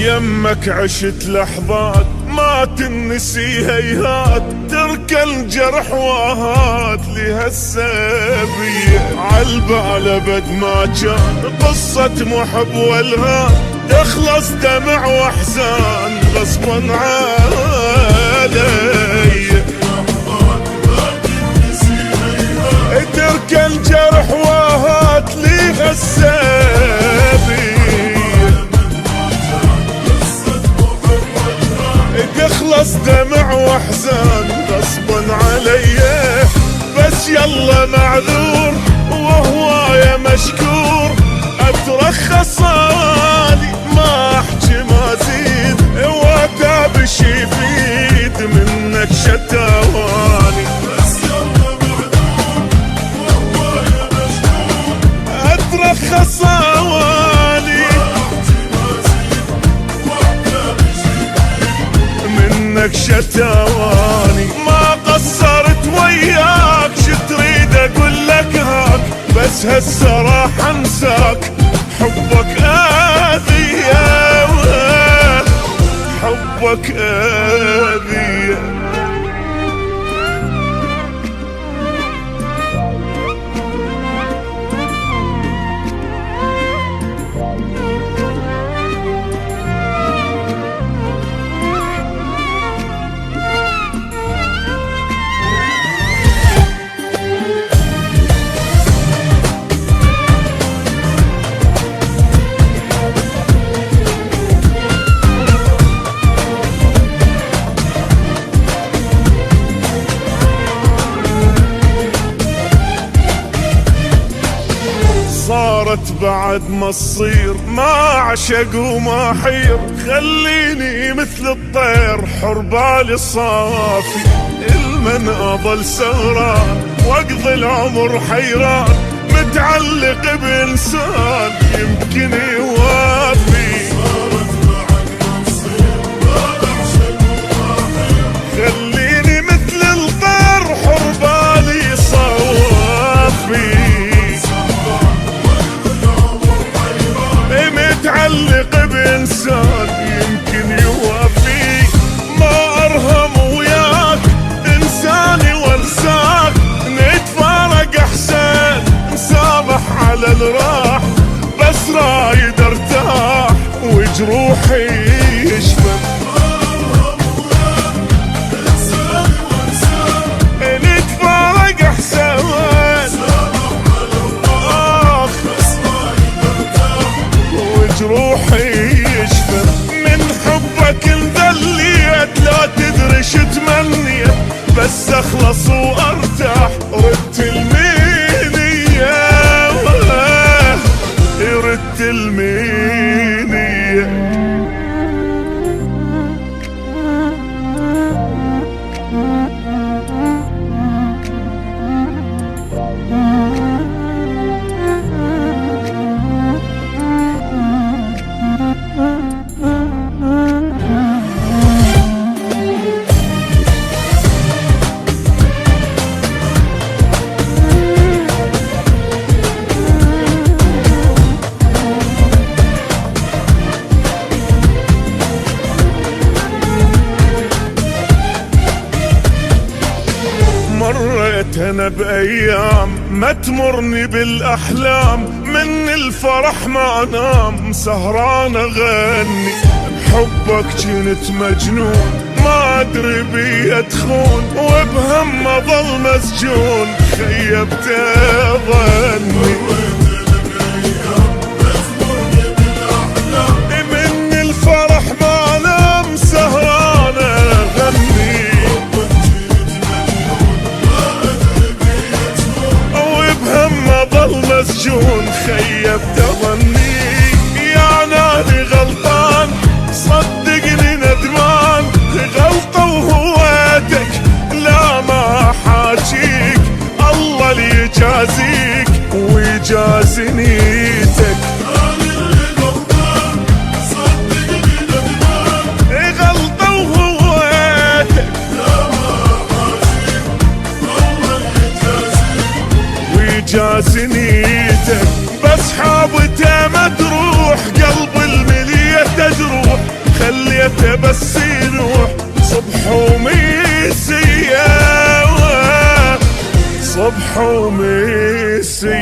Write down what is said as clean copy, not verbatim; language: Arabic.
يمك عشت لحظات ما تنسي هيهات، ترك الجرح واهات لهالسبية. عالبال ابد ما كان قصة محب والهان، تخلص دمع واحزان غصبا علي. ترك الجرح واهات لهالسبية، تخلص دمع واحزان غصبا علي. بس يلا معذور وهوايا مشكور، اترخص صالي ما احكي ما زيد، واتابش يفيد منك شتاواني. بس يلا معذور وهوايا مشكور، اترخص صالي منك شتاواني. ما قصرت وياك شتريد اقول لك هاك، بس هسه راح انساك حبك اذية، حبك اذية. صارت بعد ما تصير ما عشق وما حير، خليني مثل الطير حر بالي صافي. المن اضل سهران واقضي العمر حيران، متعلق بانسان يمكن يوافي. صارت بعد ما تصير ما عشق وما حير، خليني مثل الطير حر بالي صافي. متعلق بإنسان يمكن يوافي. ما أرهم وياك إنساني وانساك، نتفارق أحسن نسامح على الراح، بس رايد ارتاح وجروحي يشفى. نتفارق أحسن جروحي يشفى. من حبك انذليت لا تدري شو تمنيت، بس اخلص وارتاح ردت المينية، ردت المينية. مريت انا بايام ما تمرني بالاحلام، من الفرح ما انام سهران اغني. بحبك كنت مجنون ما ادري بي ادخون، وبهم اظل مسجون خيبت ظني. من الفرح ما انام سهران اغني، مسجون خيبت ظني. يا نادي غلطان صدقني ندمان، غلطة وهويتك لا ما حاجيك، الله اللي يجازيك ويجازي نيتك. غلطة وهويتك لا ما حاجيك، الله اللي يجازيك ويجازي نيتك. بس حابته مدروح قلب الملية تجروح، الحوميسية.